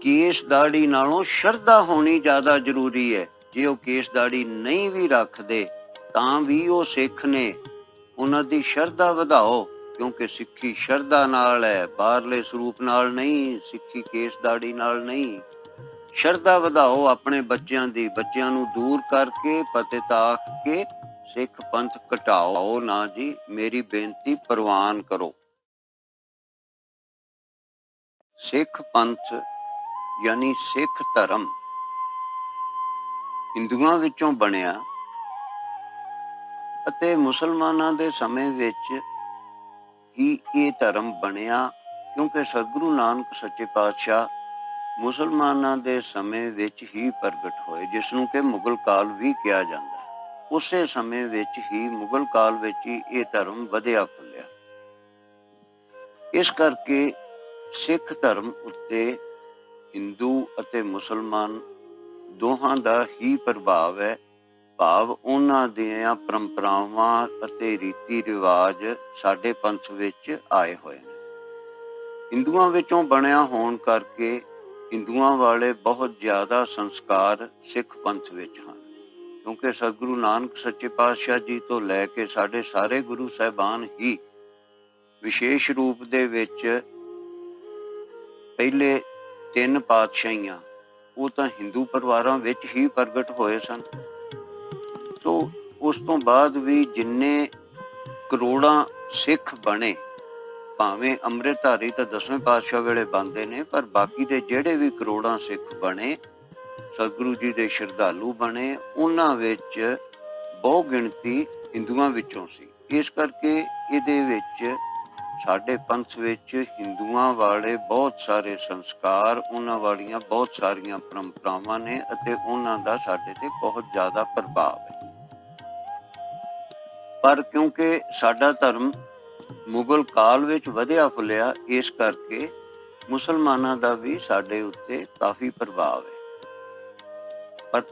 ਕੇਸ ਦਾੜੀ ਨਾਲੋਂ ਸ਼ਰਧਾ ਹੋਣੀ ਜ਼ਿਆਦਾ ਜ਼ਰੂਰੀ ਹੈ। ਜੇ ਉਹ ਕੇਸ ਦਾੜੀ ਨਹੀਂ ਵੀ ਰੱਖਦੇ ਤਾਂ ਵੀ ਉਹ ਸਿੱਖ ਨੇ, ਉਹਨਾਂ ਦੀ ਸ਼ਰਧਾ ਵਧਾਓ, ਕਿਉਂਕਿ ਸਿੱਖੀ ਸ਼ਰਧਾ ਨਾਲ ਹੈ, ਬਾਹਰਲੇ ਸਰੂਪ ਨਾਲ ਨਹੀਂ, ਸਿੱਖੀ ਕੇਸ ਦਾੜੀ ਨਾਲ ਨਹੀਂ। ਸ਼ਰਧਾ ਵਧਾਓ ਆਪਣੇ ਬੱਚਿਆਂ ਦੀ, ਬੱਚਿਆਂ ਨੂੰ ਦੂਰ ਕਰਕੇ ਪਤਿਤ ਆਖ ਕੇ ਸਿੱਖ ਪੰਥ ਘਟਾਓ ਨਾ ਜੀ, ਮੇਰੀ ਬੇਨਤੀ ਪ੍ਰਵਾਨ ਕਰੋ। ਸਿੱਖ ਪੰਥ ਯਾਨੀ ਸਿੱਖ ਧਰਮ ਹਿੰਦੂਆਂ ਵਿੱਚੋਂ ਬਣਿਆ ਅਤੇ ਮੁਸਲਮਾਨਾਂ ਦੇ ਸਮੇਂ ਵਿੱਚ ਹੀ ਇਹ ਧਰਮ ਬਣਿਆ, ਕਿਉਂਕਿ ਸਤਿਗੁਰੂ ਨਾਨਕ ਸੱਚੇ ਪਾਤਸ਼ਾਹ ਮੁਸਲਮਾਨਾਂ ਦੇ ਸਮੇਂ ਵਿੱਚ ਹੀ ਪ੍ਰਗਟ ਹੋਏ, ਜਿਸ ਨੂੰ ਕਿ ਮੁਗਲ ਕਾਲ ਵੀ ਕਿਹਾ ਜਾਂਦਾ ਹੈ। ਉਸੇ ਸਮੇਂ ਵਿੱਚ ਹੀ, ਮੁਗਲ ਕਾਲ ਵਿੱਚ ਹੀ ਇਹ ਧਰਮ ਵਧਿਆ ਫੁੱਲਿਆ। ਇਸ ਕਰਕੇ ਸਿੱਖ ਧਰਮ ਉੱਤੇ ਹਿੰਦੂ ਅਤੇ ਮੁਸਲਮਾਨ ਦੋਹਾਂ ਦਾ ਹੀ ਪ੍ਰਭਾਵ ਹੈ। ਭਾਵ ਉਹਨਾਂ ਦੀਆਂ ਪਰੰਪਰਾਵਾਂ ਅਤੇ ਰੀਤੀ ਰਿਵਾਜ ਸਾਡੇ ਪੰਥ ਵਿੱਚ ਆਏ ਹੋਏ ਨੇ। ਹਿੰਦੂਆਂ ਵਿੱਚੋਂ ਬਣਿਆ ਹੋਣ ਕਰਕੇ ਹਿੰਦੂਆਂ ਵਾਲੇ ਬਹੁਤ ਜ਼ਿਆਦਾ ਸੰਸਕਾਰ ਸਿੱਖ ਪੰਥ ਵਿੱਚ ਹਨ, ਕਿਉਂਕਿ ਸਤਿਗੁਰੂ ਨਾਨਕ ਸੱਚੇ ਪਾਤਸ਼ਾਹ ਜੀ ਤੋਂ ਲੈ ਕੇ ਸਾਡੇ ਸਾਰੇ ਗੁਰੂ ਸਾਹਿਬਾਨ ਹੀ ਵਿਸ਼ੇਸ਼ ਰੂਪ ਦੇ ਵਿੱਚ ਪਹਿਲੇ 3 ਪਾਤਸ਼ਾਹੀਆਂ ਉਹ ਤਾਂ ਹਿੰਦੂ ਪਰਿਵਾਰਾਂ ਵਿੱਚ ਹੀ ਪ੍ਰਗਟ ਹੋਏ ਸਨ। ਤੋ ਉਸ ਤੋਂ ਬਾਅਦ ਵੀ ਜਿੰਨੇ ਕਰੋੜਾਂ ਸਿੱਖ ਬਣੇ, ਭਾਵੇਂ ਅੰਮ੍ਰਿਤਧਾਰੀ ਤਾਂ 10ਵੇਂ ਪਾਤਸ਼ਾਹ ਵੇਲੇ ਬਣਦੇ ਨੇ, ਪਰ ਬਾਕੀ ਦੇ ਜਿਹੜੇ ਵੀ ਕਰੋੜਾਂ ਸਿੱਖ ਬਣੇ, ਸਤਿਗੁਰੂ ਜੀ ਦੇ ਸ਼ਰਧਾਲੂ ਬਣੇ, ਉਹਨਾਂ ਵਿੱਚ ਬਹੁ ਗਿਣਤੀ ਹਿੰਦੂਆਂ ਵਿੱਚੋਂ ਸੀ। ਇਸ ਕਰਕੇ ਇਹਦੇ ਵਿੱਚ ਸਾਡੇ ਪੰਥ ਵਿੱਚ ਹਿੰਦੂਆਂ ਵਾਲੇ ਬਹੁਤ ਸਾਰੇ ਸੰਸਕਾਰ, ਉਹਨਾਂ ਵਾਲੀਆਂ ਬਹੁਤ ਸਾਰੀਆਂ ਪਰੰਪਰਾਵਾਂ ਨੇ ਅਤੇ ਉਹਨਾਂ ਦਾ ਸਾਡੇ ਤੇ ਬਹੁਤ ਜ਼ਿਆਦਾ ਪ੍ਰਭਾਵ ਹੈ। ਪਰ ਕਿਉਂਕਿ ਸਾਡਾ ਧਰਮ ਮੁਗਲ ਕਾਲ ਵਿੱਚ ਵਧਿਆ ਫੁੱਲਿਆ, ਇਸ ਕਰਕੇ ਮੁਸਲਮਾਨਾਂ ਦਾ ਵੀ ਸਾਡੇ ਉੱਤੇ ਕਾਫੀ ਪ੍ਰਭਾਵ ਹੈ, ਪਰ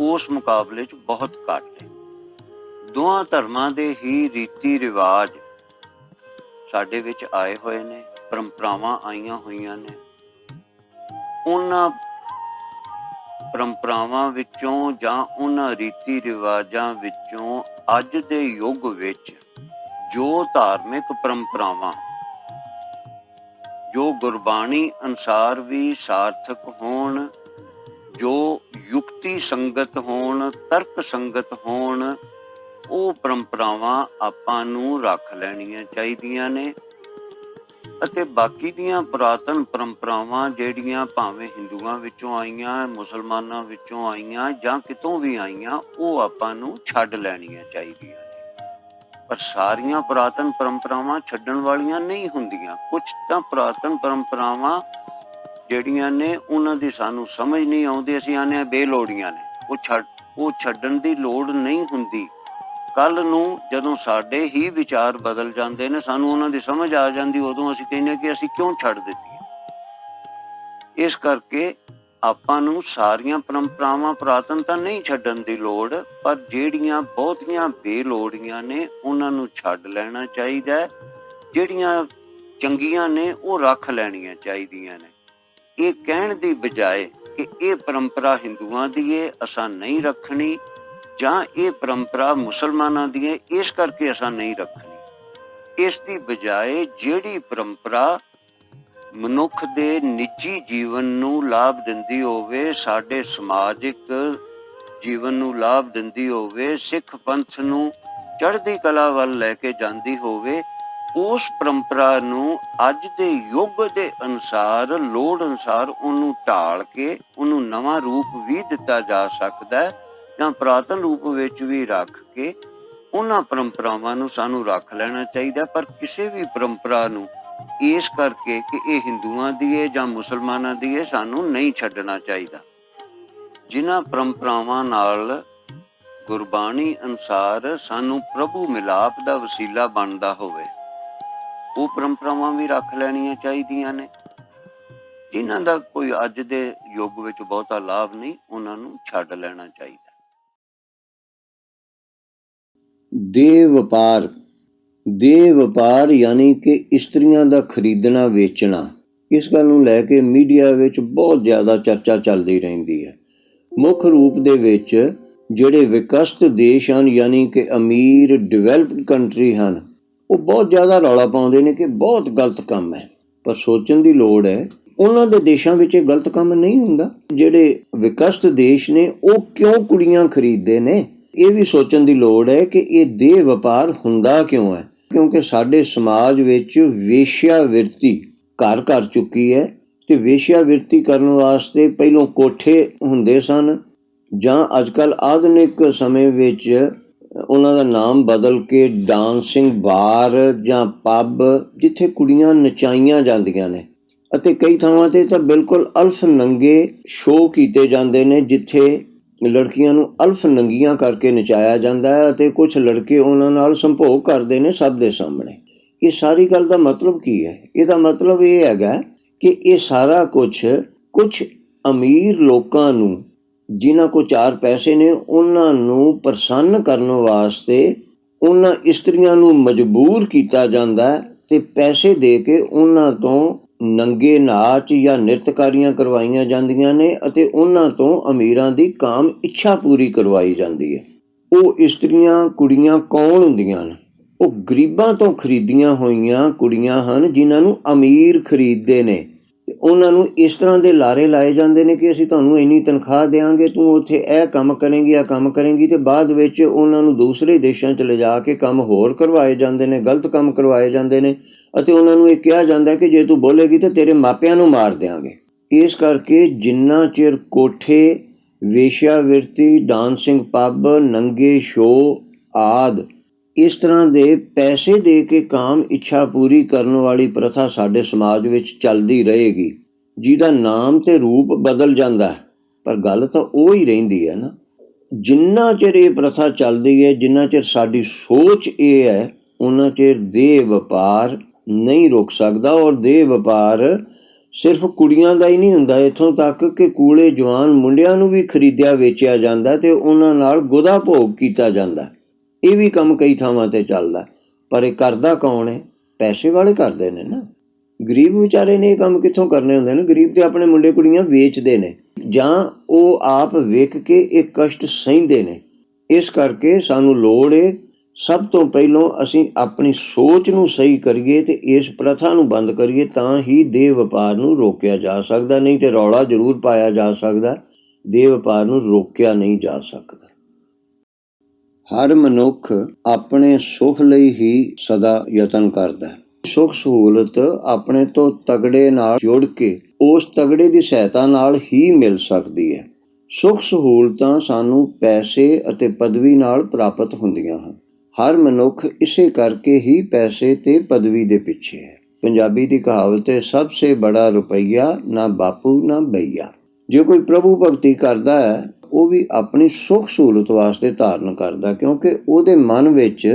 ਉਸ ਮੁਕਾਬਲੇ 'ਚ ਬਹੁਤ ਘੱਟ ਹੈ। ਦੋਹਾਂ ਧਰਮਾਂ ਦੇ ਹੀ ਰੀਤੀ ਰਿਵਾਜ ਸਾਡੇ ਵਿੱਚ ਆਏ ਹੋਏ ਨੇ, ਪਰੰਪਰਾਵਾਂ ਆਈਆਂ ਹੋਈਆਂ ਨੇ। ਉਹਨਾਂ ਪਰੰਪਰਾਵਾਂ ਵਿੱਚੋਂ ਜਾਂ ਉਹਨਾਂ ਰੀਤੀ ਰਿਵਾਜਾਂ ਵਿੱਚੋਂ ਅੱਜ ਦੇ ਯੁੱਗ ਵਿੱਚ ਜੋ ਧਾਰਮਿਕ ਪਰੰਪਰਾਵਾਂ ਜੋ ਗੁਰਬਾਣੀ ਅਨੁਸਾਰ ਵੀ ਸਾਰਥਕ ਹੋਣ, ਜੋ ਯੁਕਤੀ ਸੰਗਤ ਹੋਣ, ਤਰਕ ਸੰਗਤ ਹੋਣ, ਉਹ ਪਰੰਪਰਾਵਾਂ ਆਪਾਂ ਨੂੰ ਰੱਖ ਲੈਣੀਆਂ ਚਾਹੀਦੀਆਂ ਨੇ। ਅਤੇ ਬਾਕੀ ਦੀਆਂ ਪੁਰਾਤਨ ਪਰੰਪਰਾਵਾਂ ਜਿਹੜੀਆਂ ਭਾਵੇਂ ਹਿੰਦੂਆਂ ਵਿੱਚੋਂ ਆਈਆਂ, ਮੁਸਲਮਾਨਾਂ ਵਿੱਚੋਂ ਆਈਆਂ ਜਾਂ ਕਿਤੋਂ ਵੀ ਆਈਆਂ, ਉਹ ਆਪਾਂ ਨੂੰ ਛੱਡ ਲੈਣੀਆਂ ਚਾਹੀਦੀਆਂ ਨੇ। ਪਰ ਸਾਰੀਆਂ ਪੁਰਾਤਨ ਪਰੰਪਰਾਵਾਂ ਛੱਡਣ ਵਾਲੀਆਂ ਨਹੀਂ ਹੁੰਦੀਆਂ। ਕੁਝ ਤਾਂ ਪੁਰਾਤਨ ਪਰੰਪਰਾਵਾਂ ਜਿਹੜੀਆਂ ਨੇ ਉਹਨਾਂ ਦੀ ਸਾਨੂੰ ਸਮਝ ਨਹੀਂ ਆਉਂਦੀ, ਅਸੀਂ ਆਨੇ ਬੇਲੋੜੀਆਂ ਨੇ, ਉਹ ਛੱਡਣ ਦੀ ਲੋੜ ਨਹੀਂ ਹੁੰਦੀ। ਕੱਲ ਨੂੰ ਜਦੋਂ ਸਾਡੇ ਹੀ ਵਿਚਾਰ ਬਦਲ ਜਾਂਦੇ ਨੇ, ਸਾਨੂੰ ਉਹਨਾਂ ਦੀ ਸਮਝ ਆ ਜਾਂਦੀ, ਉਦੋਂ ਅਸੀਂ ਕਹਿੰਦੇ ਕਿ ਅਸੀਂ ਕਿਉਂ ਛੱਡ ਦਿੱਤੀ। ਇਸ ਕਰਕੇ ਆਪਾਂ ਨੂੰ ਸਾਰੀਆਂ ਪਰੰਪਰਾਵਾਂ ਪੁਰਾਤਨ ਤਾਂ ਨਹੀਂ ਛੱਡਣ ਦੀ ਲੋੜ, ਪਰ ਜਿਹੜੀਆਂ ਬਹੁਤੀਆਂ ਬੇਲੋੜੀਆਂ ਨੇ ਉਹਨਾਂ ਨੂੰ ਛੱਡ ਲੈਣਾ ਚਾਹੀਦਾ ਹੈ। ਜਿਹੜੀਆਂ ਚੰਗੀਆਂ ਨੇ ਉਹ ਰੱਖ ਲੈਣੀਆਂ ਚਾਹੀਦੀਆਂ ਨੇ। ਇਹ ਕਹਿਣ ਦੀ ਬਜਾਏ ਕਿ ਇਹ ਪਰੰਪਰਾ ਹਿੰਦੂਆਂ ਦੀ ਏ, ਅਸਾਂ ਨਹੀਂ ਰੱਖਣੀ, ਜਾਂ ਇਹ ਪਰੰਪਰਾ ਮੁਸਲਮਾਨਾਂ ਦੀ ਏ, ਇਸ ਕਰਕੇ ਅਸਾਂ ਨਹੀਂ ਰੱਖਣੀ। ਇਸ ਦੀ ਬਜਾਏ ਜਿਹੜੀ ਪਰੰਪਰਾ ਮਨੁੱਖ ਦੇ ਨਿੱਜੀ ਜੀਵਨ ਨੂੰ ਲਾਭ ਦਿੰਦੀ ਹੋਵੇ, ਸਾਡੇ ਸਮਾਜਿਕ ਜੀਵਨ ਨੂੰ ਲਾਭ ਦਿੰਦੀ ਹੋਵੇ, ਸਿੱਖ ਪੰਥ ਨੂੰ ਚੜ੍ਹਦੀ ਕਲਾ ਵੱਲ ਲੈ ਕੇ ਜਾਂਦੀ ਹੋਵੇ, ਉਸ ਪਰੰਪਰਾ ਨੂੰ ਅੱਜ ਦੇ ਯੁੱਗ ਦੇ ਅਨੁਸਾਰ, ਲੋੜ ਅਨੁਸਾਰ ਉਹਨੂੰ ਢਾਲ ਕੇ ਉਹਨੂੰ ਨਵਾਂ ਰੂਪ ਵੀ ਦਿੱਤਾ ਜਾ ਸਕਦਾ ਹੈ, ਜਾਂ ਪੁਰਾਤਨ ਰੂਪ ਵਿੱਚ ਵੀ ਰੱਖ ਕੇ ਉਹਨਾਂ ਪਰੰਪਰਾਵਾਂ ਨੂੰ ਸਾਨੂੰ ਰੱਖ ਲੈਣਾ ਚਾਹੀਦਾ। ਪਰ ਕਿਸੇ ਵੀ ਪਰੰਪਰਾ ਨੂੰ ਇਸ ਕਰਕੇ ਕਿ ਇਹ ਹਿੰਦੂਆਂ ਦੀ ਹੈ ਜਾਂ ਮੁਸਲਮਾਨਾਂ ਦੀ ਹੈ, ਸਾਨੂੰ ਨਹੀਂ ਛੱਡਣਾ ਚਾਹੀਦਾ। ਜਿਨ੍ਹਾਂ ਪਰੰਪਰਾਵਾਂ ਨਾਲ ਗੁਰਬਾਣੀ ਅਨੁਸਾਰ ਸਾਨੂੰ ਪ੍ਰਭੂ ਮਿਲਾਪ ਦਾ ਵਸੀਲਾ ਬਣਦਾ ਹੋਵੇ, ਉਹ ਪਰੰਪਰਾਵਾਂ ਵੀ ਰੱਖ ਲੈਣੀਆਂ ਚਾਹੀਦੀਆਂ ਨੇ। ਜਿਨ੍ਹਾਂ ਦਾ ਕੋਈ ਅੱਜ ਦੇ ਯੁੱਗ ਵਿੱਚ ਬਹੁਤਾ ਲਾਭ ਨਹੀਂ, ਉਹਨਾਂ ਨੂੰ ਛੱਡ ਲੈਣਾ ਚਾਹੀਦਾ। ਦੇਹ ਵਪਾਰ ਯਾਨੀ ਕਿ ਇਸਤਰੀਆਂ ਦਾ ਖਰੀਦਣਾ ਵੇਚਣਾ, ਇਸ ਗੱਲ ਨੂੰ ਲੈ ਕੇ ਮੀਡੀਆ ਵਿੱਚ ਬਹੁਤ ਜ਼ਿਆਦਾ ਚਰਚਾ ਚੱਲਦੀ ਰਹਿੰਦੀ ਹੈ। ਮੁੱਖ ਰੂਪ ਦੇ ਵਿੱਚ ਜਿਹੜੇ ਵਿਕਸਿਤ ਦੇਸ਼ ਹਨ, ਯਾਨੀ ਕਿ ਅਮੀਰ ਡਿਵੈਲਪਡ ਕੰਟਰੀ ਹਨ, ਉਹ ਬਹੁਤ ਜ਼ਿਆਦਾ ਰੌਲਾ ਪਾਉਂਦੇ ਨੇ ਕਿ ਬਹੁਤ ਗਲਤ ਕੰਮ ਹੈ। ਪਰ ਸੋਚਣ ਦੀ ਲੋੜ ਹੈ, ਉਹਨਾਂ ਦੇ ਦੇਸ਼ਾਂ ਵਿੱਚ ਇਹ ਗਲਤ ਕੰਮ ਨਹੀਂ ਹੁੰਦਾ। ਜਿਹੜੇ ਵਿਕਸਿਤ ਦੇਸ਼ ਨੇ ਉਹ ਕਿਉਂ ਕੁੜੀਆਂ ਖਰੀਦਦੇ ਨੇ, ਇਹ ਵੀ ਸੋਚਣ ਦੀ ਲੋੜ ਹੈ ਕਿ ਇਹ ਦੇਹ ਵਪਾਰ ਹੁੰਦਾ ਕਿਉਂ ਹੈ। ਕਿਉਂਕਿ ਸਾਡੇ ਸਮਾਜ ਵਿੱਚ ਵੇਸ਼ਿਆਵਿਰਤੀ ਘਰ ਕਰ ਚੁੱਕੀ ਹੈ, ਤੇ ਵੇਸ਼ਿਆਵਿਰਤੀ ਕਰਨ ਵਾਸਤੇ ਪਹਿਲੋਂ ਕੋਠੇ ਹੁੰਦੇ ਸਨ, ਜਾਂ ਅੱਜ ਕੱਲ੍ਹ ਆਧੁਨਿਕ ਸਮੇਂ ਵਿੱਚ ਉਹਨਾਂ ਦਾ ਨਾਮ ਬਦਲ ਕੇ ਡਾਂਸਿੰਗ ਬਾਰ ਜਾਂ ਪੱਬ, ਜਿੱਥੇ ਕੁੜੀਆਂ ਨਚਾਈਆਂ ਜਾਂਦੀਆਂ ਨੇ। ਅਤੇ ਕਈ ਥਾਵਾਂ ਤੇ ਤਾਂ ਬਿਲਕੁਲ ਅਲਫ ਨੰਗੇ ਸ਼ੋਅ ਕੀਤੇ ਜਾਂਦੇ ਨੇ, ਜਿੱਥੇ ਲੜਕੀਆਂ ਨੂੰ ਅਲਫ ਨੰਗੀਆਂ ਕਰਕੇ ਨਚਾਇਆ ਜਾਂਦਾ ਹੈ ਅਤੇ ਕੁਝ ਲੜਕੇ ਉਹਨਾਂ ਨਾਲ ਸੰਭੋਗ ਕਰਦੇ ਨੇ ਸਭ ਦੇ ਸਾਹਮਣੇ। ਇਹ ਸਾਰੀ ਗੱਲ ਦਾ ਮਤਲਬ ਕੀ ਹੈ? ਇਹਦਾ ਮਤਲਬ ਇਹ ਹੈਗਾ ਕਿ ਇਹ ਸਾਰਾ ਕੁਝ ਅਮੀਰ ਲੋਕਾਂ ਨੂੰ, ਜਿਨ੍ਹਾਂ ਕੋਲ ਚਾਰ ਪੈਸੇ ਨੇ, ਉਹਨਾਂ ਨੂੰ ਪ੍ਰਸੰਨ ਕਰਨ ਵਾਸਤੇ ਉਹਨਾਂ ਇਸਤਰੀਆਂ ਨੂੰ ਮਜਬੂਰ ਕੀਤਾ ਜਾਂਦਾ ਤੇ ਪੈਸੇ ਦੇ ਕੇ ਉਹਨਾਂ ਤੋਂ ਨੰਗੇ ਨਾਚ ਜਾਂ ਨਿਰਤਕਾਰੀਆਂ ਕਰਵਾਈਆਂ ਜਾਂਦੀਆਂ ਨੇ, ਅਤੇ ਉਹਨਾਂ ਤੋਂ ਅਮੀਰਾਂ ਦੀ ਕਾਮ ਇੱਛਾ ਪੂਰੀ ਕਰਵਾਈ ਜਾਂਦੀ ਹੈ। ਉਹ ਇਸਤਰੀਆਂ ਕੁੜੀਆਂ ਕੌਣ ਹੁੰਦੀਆਂ ਹਨ? ਉਹ ਗਰੀਬਾਂ ਤੋਂ ਖਰੀਦੀਆਂ ਹੋਈਆਂ ਕੁੜੀਆਂ ਹਨ, ਜਿਨ੍ਹਾਂ ਨੂੰ ਅਮੀਰ ਖਰੀਦਦੇ ਨੇ। ਉਹਨਾਂ ਨੂੰ ਇਸ ਤਰ੍ਹਾਂ ਦੇ ਲਾਰੇ ਲਾਏ ਜਾਂਦੇ ਨੇ ਕਿ ਅਸੀਂ ਤੁਹਾਨੂੰ ਇੰਨੀ ਤਨਖਾਹ ਦੇਵਾਂਗੇ, ਤੂੰ ਉੱਥੇ ਇਹ ਕੰਮ ਕਰੇਂਗੀ, ਇਹ ਕੰਮ ਕਰੇਂਗੀ, ਤੇ ਬਾਅਦ ਵਿੱਚ ਉਹਨਾਂ ਨੂੰ ਦੂਸਰੇ ਦੇਸ਼ਾਂ 'ਚ ਲਿਜਾ ਕੇ ਕੰਮ ਹੋਰ ਕਰਵਾਏ ਜਾਂਦੇ ਨੇ, ਗਲਤ ਕੰਮ ਕਰਵਾਏ ਜਾਂਦੇ ਨੇ, ਅਤੇ ਉਹਨਾਂ ਨੂੰ ਇਹ ਕਿਹਾ ਜਾਂਦਾ ਕਿ ਜੇ ਤੂੰ ਬੋਲੇਗੀ ਤਾਂ ਤੇਰੇ ਮਾਪਿਆਂ ਨੂੰ ਮਾਰ ਦਿਆਂਗੇ। ਇਸ ਕਰਕੇ ਜਿੰਨਾ ਚਿਰ ਕੋਠੇ, ਵੇਸ਼ਿਆਵਿਰਤੀ, ਡਾਂਸਿੰਗ ਪੱਬ, ਨੰਗੇ ਸ਼ੋਅ ਆਦਿ ਇਸ ਤਰ੍ਹਾਂ ਦੇ ਪੈਸੇ ਦੇ ਕੇ ਕਾਮ ਇੱਛਾ ਪੂਰੀ ਕਰਨ ਵਾਲੀ ਪ੍ਰਥਾ ਸਾਡੇ ਸਮਾਜ ਵਿੱਚ ਚੱਲਦੀ ਰਹੇਗੀ, ਜਿਹਦਾ ਨਾਮ ਤੇ ਰੂਪ ਬਦਲ ਜਾਂਦਾ ਹੈ, ਪਰ ਗੱਲ ਤਾਂ ਉਹ ਹੀ ਰਹਿੰਦੀ ਹੈ ਨਾ। ਜਿੰਨਾ ਚਿਰ ਇਹ ਪ੍ਰਥਾ ਚੱਲਦੀ ਹੈ, ਜਿੰਨਾ ਚਿਰ ਸਾਡੀ ਸੋਚ ਇਹ ਹੈ, ਉਹਨਾਂ ਚਿਰ ਦੇਹ ਵਪਾਰ ਨਹੀਂ ਰੁਕ ਸਕਦਾ। ਔਰ ਦੇਹ ਵਪਾਰ ਸਿਰਫ ਕੁੜੀਆਂ ਦਾ ਹੀ ਨਹੀਂ ਹੁੰਦਾ, ਇੱਥੋਂ ਤੱਕ ਕਿ ਕੂਲੇ ਜਵਾਨ ਮੁੰਡਿਆਂ ਨੂੰ ਵੀ ਖਰੀਦਿਆ ਵੇਚਿਆ ਜਾਂਦਾ ਤੇ ਉਹਨਾਂ ਨਾਲ ਗੁਦਾ ਭੋਗ ਕੀਤਾ ਜਾਂਦਾ। ਇਹ ਵੀ ਕੰਮ ਕਈ ਥਾਵਾਂ ਤੇ ਚੱਲਦਾ, ਪਰ ਇਹ ਕਰਦਾ ਕੌਣ ਹੈ? ਪੈਸੇ ਵਾਲੇ ਕਰਦੇ ਨੇ ਨਾ। ਗਰੀਬ ਵਿਚਾਰੇ ਨੇ ਇਹ ਕੰਮ ਕਿੱਥੋਂ ਕਰਨੇ ਹੁੰਦੇ ਨੇ? ਗਰੀਬ ਤੇ ਆਪਣੇ ਮੁੰਡੇ ਕੁੜੀਆਂ ਵੇਚਦੇ ਨੇ, ਜਾਂ ਉਹ ਆਪ ਵੇਖ ਕੇ ਇਹ ਕਸ਼ਟ ਸਹਿੰਦੇ ਨੇ। ਇਸ ਕਰਕੇ ਸਾਨੂੰ ਲੋੜ ਹੈ, ਸਭ ਤੋਂ ਪਹਿਲਾਂ ਅਸੀਂ ਆਪਣੀ ਸੋਚ ਨੂੰ ਸਹੀ ਕਰੀਏ ਤੇ ਇਸ ਪ੍ਰਥਾ ਨੂੰ ਬੰਦ ਕਰੀਏ, ਤਾਂ ਹੀ ਦੇਹ ਵਪਾਰ ਨੂੰ ਰੋਕਿਆ ਜਾ ਸਕਦਾ। ਨਹੀਂ ਤੇ ਰੌਲਾ ਜ਼ਰੂਰ ਪਾਇਆ ਜਾ ਸਕਦਾ, ਦੇਹ ਵਪਾਰ ਨੂੰ ਰੋਕਿਆ ਨਹੀਂ ਜਾ ਸਕਦਾ। ਹਰ ਮਨੁੱਖ ਆਪਣੇ ਸੁਖ ਲਈ ਹੀ ਸਦਾ ਯਤਨ ਕਰਦਾ ਹੈ। ਸੁਖ ਸਹੂਲਤ ਆਪਣੇ ਤੋਂ ਤਗੜੇ ਨਾਲ ਜੁੜ ਕੇ ਉਸ ਤਗੜੇ ਦੀ ਸਹਾਇਤਾ ਨਾਲ ਹੀ ਮਿਲ ਸਕਦੀ ਹੈ। ਸੁਖ ਸਹੂਲਤਾਂ ਸਾਨੂੰ ਪੈਸੇ ਅਤੇ ਪਦਵੀ ਨਾਲ ਪ੍ਰਾਪਤ ਹੁੰਦੀਆਂ ਹਨ। ਹਰ ਮਨੁੱਖ ਇਸੇ ਕਰਕੇ ਹੀ ਪੈਸੇ ਤੇ ਪਦਵੀ ਦੇ ਪਿੱਛੇ ਹੈ। ਪੰਜਾਬੀ ਦੀ ਕਹਾਵਤ ਹੈ, ਸਭ ਸੇ ਬੜਾ ਰੁਪਈਆ ਨਾ ਬਾਪੂ ਨਾ ਭਈਆ। ਜੇ ਕੋਈ ਪ੍ਰਭੂ ਭਗਤੀ ਕਰਦਾ ਹੈ, ਉਹ ਵੀ ਆਪਣੀ ਸੁੱਖ ਸਹੂਲਤ ਵਾਸਤੇ ਧਾਰਨ ਕਰਦਾ, ਕਿਉਂਕਿ ਉਹਦੇ ਮਨ ਵਿੱਚ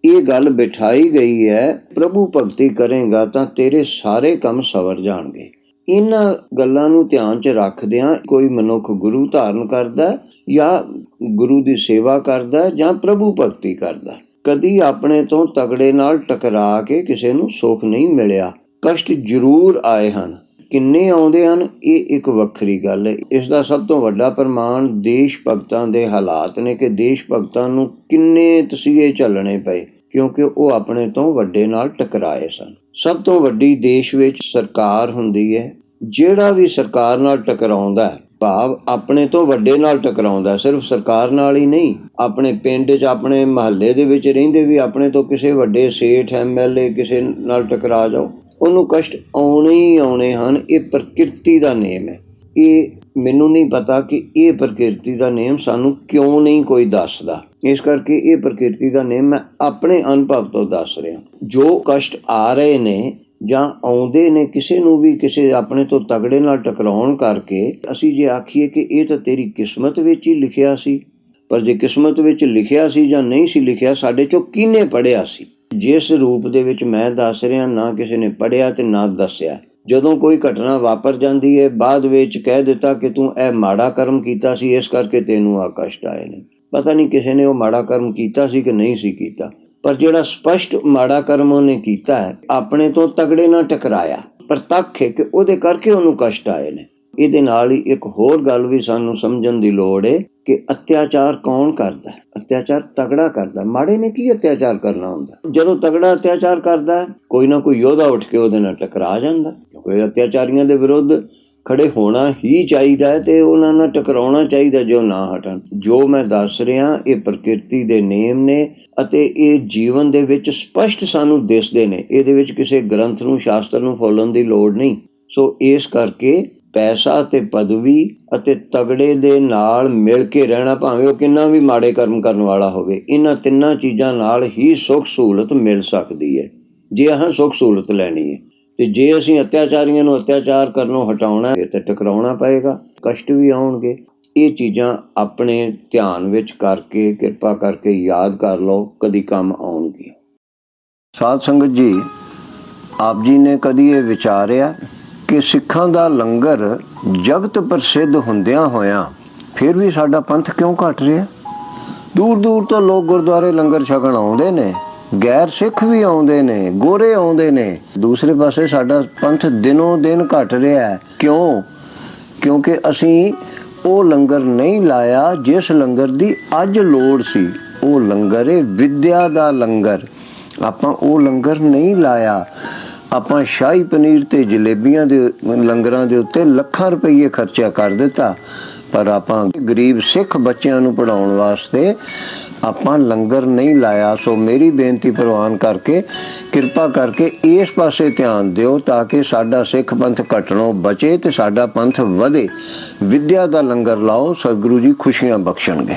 ਇਹ ਗੱਲ ਬਿਠਾਈ ਗਈ ਹੈ, ਪ੍ਰਭੂ ਭਗਤੀ ਕਰੇਗਾ ਤਾਂ ਤੇਰੇ ਸਾਰੇ ਕੰਮ ਸਵਰ ਜਾਣਗੇ। ਇਹਨਾਂ ਗੱਲਾਂ ਨੂੰ ਧਿਆਨ 'ਚ ਰੱਖਦਿਆਂ ਕੋਈ ਮਨੁੱਖ ਗੁਰੂ ਧਾਰਨ ਕਰਦਾ ਜਾਂ ਗੁਰੂ ਦੀ ਸੇਵਾ ਕਰਦਾ ਜਾਂ ਪ੍ਰਭੂ ਭਗਤੀ ਕਰਦਾ। ਕਦੀ ਆਪਣੇ ਤੋਂ ਤਗੜੇ ਨਾਲ ਟਕਰਾ ਕੇ ਕਿਸੇ ਨੂੰ ਸੁੱਖ ਨਹੀਂ ਮਿਲਿਆ। ਕਸ਼ਟ ਜ਼ਰੂਰ ਆਏ ਹਨ, ਕਿੰਨੇ ਆਉਂਦੇ ਹਨ ਇਹ ਇੱਕ ਵੱਖਰੀ ਗੱਲ ਹੈ। ਇਸ ਦਾ ਸਭ ਤੋਂ ਵੱਡਾ ਪ੍ਰਮਾਣ ਦੇਸ਼ ਭਗਤਾਂ ਦੇ ਹਾਲਾਤ ਨੇ ਕਿ ਦੇਸ਼ ਭਗਤਾਂ ਨੂੰ ਕਿੰਨੇ ਤਸੀਹੇ ਝੱਲਣੇ ਪਏ, ਕਿਉਂਕਿ ਉਹ ਆਪਣੇ ਤੋਂ ਵੱਡੇ ਨਾਲ ਟਕਰਾਏ ਸਨ। ਸਭ ਤੋਂ ਵੱਡੀ ਦੇਸ਼ ਵਿੱਚ ਸਰਕਾਰ ਹੁੰਦੀ ਹੈ। ਜਿਹੜਾ ਵੀ ਸਰਕਾਰ ਨਾਲ ਟਕਰਾਉਂਦਾ, ਭਾਵ ਆਪਣੇ ਤੋਂ ਵੱਡੇ ਨਾਲ ਟਕਰਾਉਂਦਾ, ਸਿਰਫ ਸਰਕਾਰ ਨਾਲ ਹੀ ਨਹੀਂ, ਆਪਣੇ ਪਿੰਡ 'ਚ ਆਪਣੇ ਮਹੱਲੇ ਦੇ ਵਿੱਚ ਰਹਿੰਦੇ ਵੀ ਆਪਣੇ ਤੋਂ ਕਿਸੇ ਵੱਡੇ ਸੇਠ MLA ਕਿਸੇ ਨਾਲ ਟਕਰਾ ਜਾਓ, ਉਹਨੂੰ ਕਸ਼ਟ ਆਉਣੇ ਹੀ ਆਉਣੇ ਹਨ। ਇਹ ਪ੍ਰਕਿਰਤੀ ਦਾ ਨਿਯਮ ਹੈ। ਇਹ ਮੈਨੂੰ ਨਹੀਂ ਪਤਾ ਕਿ ਇਹ ਪ੍ਰਕਿਰਤੀ ਦਾ ਨਿਯਮ ਸਾਨੂੰ ਕਿਉਂ ਨਹੀਂ ਕੋਈ ਦੱਸਦਾ। ਇਸ ਕਰਕੇ ਇਹ ਪ੍ਰਕਿਰਤੀ ਦਾ ਨਿਯਮ ਮੈਂ ਆਪਣੇ ਅਨੁਭਵ ਤੋਂ ਦੱਸ ਰਿਹਾ। ਜੋ ਕਸ਼ਟ ਆ ਰਹੇ ਨੇ ਜਾਂ ਆਉਂਦੇ ਨੇ ਕਿਸੇ ਨੂੰ ਵੀ ਕਿਸੇ ਆਪਣੇ ਤੋਂ ਤਗੜੇ ਨਾਲ ਟਕਰਾਉਣ ਕਰਕੇ, ਅਸੀਂ ਜੇ ਆਖੀਏ ਕਿ ਇਹ ਤਾਂ ਤੇਰੀ ਕਿਸਮਤ ਵਿੱਚ ਹੀ ਲਿਖਿਆ ਸੀ, ਪਰ ਜੇ ਕਿਸਮਤ ਵਿੱਚ ਲਿਖਿਆ ਸੀ ਜਾਂ ਨਹੀਂ ਸੀ ਲਿਖਿਆ, ਸਾਡੇ 'ਚੋਂ ਕਿਹਨੇ ਪੜ੍ਹਿਆ ਸੀ? ਜਿਸ ਰੂਪ ਦੇ ਵਿੱਚ ਮੈਂ ਦੱਸ ਰਿਹਾ, ਨਾ ਕਿਸੇ ਨੇ ਪੜ੍ਹਿਆ ਤੇ ਨਾ ਦੱਸਿਆ। ਜਦੋਂ ਕੋਈ ਘਟਨਾ ਵਾਪਰ ਜਾਂਦੀ ਹੈ, ਬਾਅਦ ਵਿੱਚ ਕਹਿ ਦਿੱਤਾ ਕਿ ਤੂੰ ਇਹ ਮਾੜਾ ਕਰਮ ਕੀਤਾ ਸੀ, ਇਸ ਕਰਕੇ ਤੈਨੂੰ ਆ ਕਸ਼ਟ ਆਏ ਨੇ। ਪਤਾ ਨਹੀਂ ਕਿਸੇ ਨੇ ਉਹ ਮਾੜਾ ਕਰਮ ਕੀਤਾ ਸੀ ਕਿ ਨਹੀਂ ਸੀ ਕੀਤਾ, ਪਰ ਜਿਹੜਾ ਸਪਸ਼ਟ ਮਾੜਾ ਕਰਮ ਉਹਨੇ ਕੀਤਾ ਹੈ, ਆਪਣੇ ਤੋਂ ਤਗੜੇ ਨਾਲ ਟਕਰਾਇਆ, ਪ੍ਰਤੱਖ ਹੈ ਕਿ ਉਹਦੇ ਕਰਕੇ ਉਹਨੂੰ ਕਸ਼ਟ ਆਏ ਨੇ। ਇਹਦੇ ਨਾਲ ਹੀ ਇੱਕ ਹੋਰ ਗੱਲ ਵੀ ਸਾਨੂੰ ਸਮਝਣ ਦੀ ਲੋੜ ਹੈ ਕਿ ਅਤਿਆਚਾਰ ਕੌਣ ਕਰਦਾ? ਅਤਿਆਚਾਰ ਤਗੜਾ ਕਰਦਾ। ਮਾੜੇ ਨੇ ਕੀ ਅਤਿਆਚਾਰ ਕਰਨਾ ਹੁੰਦਾ? ਜਦੋਂ ਤਗੜਾ ਅਤਿਆਚਾਰ ਕਰਦਾ, ਕੋਈ ਨਾ ਕੋਈ ਯੋਧਾ ਉੱਠ ਕੇ ਉਹਦੇ ਨਾਲ ਟਕਰਾ ਜਾਂਦਾ। ਕੋਈ ਅਤਿਆਚਾਰੀਆਂ ਦੇ ਵਿਰੁੱਧ ਖੜੇ ਹੋਣਾ ਹੀ ਚਾਹੀਦਾ ਹੈ ਤੇ ਉਹਨਾਂ ਨਾਲ ਟਕਰਾਉਣਾ ਚਾਹੀਦਾ ਜੋ ਨਾ ਹਟਣ। ਜੋ ਮੈਂ ਦੱਸ ਰਿਹਾ ਇਹ ਪ੍ਰਕਿਰਤੀ ਦੇ ਨਿਯਮ ਨੇ ਅਤੇ ਇਹ ਜੀਵਨ ਦੇ ਵਿੱਚ ਸਪਸ਼ਟ ਸਾਨੂੰ ਦਿਸਦੇ ਨੇ। ਇਹਦੇ ਵਿੱਚ ਕਿਸੇ ਗ੍ਰੰਥ ਨੂੰ, ਸ਼ਾਸਤਰ ਨੂੰ ਫੋਲਣ ਦੀ ਲੋੜ ਨਹੀਂ। ਸੋ ਇਸ ਕਰਕੇ ਪੈਸਾ ਤੇ ਪਦਵੀ ਅਤੇ ਤਗੜੇ ਦੇ ਨਾਲ ਮਿਲ ਕੇ ਰਹਿਣਾ, ਭਾਵੇਂ ਉਹ ਕਿੰਨਾ ਵੀ ਮਾੜੇ ਕਰਮ ਕਰਨ ਵਾਲਾ ਹੋਵੇ, ਇਹਨਾਂ ਤਿੰਨਾਂ ਚੀਜ਼ਾਂ ਨਾਲ ਹੀ ਸੁੱਖ ਸਹੂਲਤ ਮਿਲ ਸਕਦੀ ਹੈ, ਜੇ ਅਸੀਂ ਸੁੱਖ ਸਹੂਲਤ ਲੈਣੀ ਹੈ। ਤੇ ਜੇ ਅਸੀਂ ਅਤਿਆਚਾਰੀਆਂ ਨੂੰ ਅਤਿਆਚਾਰ ਕਰਨੋਂ ਹਟਾਉਣਾ ਹੈ ਤੇ ਟਕਰਾਉਣਾ ਪਏਗਾ, ਕਸ਼ਟ ਵੀ ਆਉਣਗੇ। ਇਹ ਚੀਜ਼ਾਂ ਆਪਣੇ ਧਿਆਨ ਵਿੱਚ ਕਰਕੇ ਕਿਰਪਾ ਕਰਕੇ ਯਾਦ ਕਰ ਲਓ, ਕਦੀ ਕੰਮ ਆਉਣਗੇ। ਸਾਧ ਸੰਗਤ ਜੀ, ਆਪ ਜੀ ਨੇ ਕਦੀ ਇਹ ਵਿਚਾਰਿਆ ਕਿ ਸਿੱਖਾਂ ਦਾ ਲੰਗਰ ਜਗਤ ਪ੍ਰਸਿੱਧ ਹੁੰਦਿਆਂ ਹੋਇਆਂ ਫਿਰ ਵੀ ਸਾਡਾ ਪੰਥ ਕਿਉਂ ਘਟ ਰਿਹਾ? ਦੂਰ ਦੂਰ ਤੋਂ ਲੋਕ ਗੁਰਦੁਆਰੇ ਲੰਗਰ ਛਕਣ ਆਉਂਦੇ ਨੇ, ਗੈਰ ਸਿੱਖ ਵੀ ਆਉਂਦੇ ਨੇ, ਗੋਰੇ ਆਉਂਦੇ ਨੇ। ਦੂਸਰੇ ਪਾਸੇ ਸਾਡਾ ਪੰਥ ਦਿਨੋਂ ਦਿਨ ਘਟ ਰਿਹਾ ਹੈ। ਕਿਉਂ? ਕਿਉਂਕਿ ਅਸੀਂ ਉਹ ਲੰਗਰ ਨਹੀਂ ਲਾਇਆ ਜਿਸ ਲੰਗਰ ਦੀ ਅੱਜ ਲੋੜ ਸੀ। ਉਹ ਲੰਗਰ ਹੈ ਵਿਦਿਆ ਦਾ ਲੰਗਰ। ਆਪਾਂ ਉਹ ਲੰਗਰ ਨਹੀਂ ਲਾਇਆ। ਆਪਾਂ ਸ਼ਾਹੀ ਪਨੀਰ ਤੇ ਜਲੇਬੀਆਂ ਦੇ ਲੰਗਰਾਂ ਦੇ ਉੱਤੇ ਲੱਖਾਂ ਰੁਪਏ ਖਰਚਾ ਕਰ ਦਿੱਤਾ, ਪਰ ਆਪਾਂ ਗਰੀਬ ਸਿੱਖ ਬੱਚਿਆਂ ਨੂੰ ਪੜ੍ਹਾਉਣ ਵਾਸਤੇ ਆਪਾਂ ਲੰਗਰ ਨਹੀਂ ਲਾਇਆ। ਸੋ ਮੇਰੀ ਬੇਨਤੀ ਪ੍ਰਵਾਨ ਕਰਕੇ ਕਿਰਪਾ ਕਰਕੇ ਇਸ ਪਾਸੇ ਧਿਆਨ ਦਿਓ ਤਾਂ ਕਿ ਸਾਡਾ ਸਿੱਖ ਪੰਥ ਘਟਣੋਂ ਬਚੇ ਤੇ ਸਾਡਾ ਪੰਥ ਵਧੇ। ਵਿਦਿਆ ਦਾ ਲੰਗਰ ਲਾਓ, ਸਤਿਗੁਰੂ ਜੀ ਖੁਸ਼ੀਆਂ ਬਖਸ਼ਣਗੇ।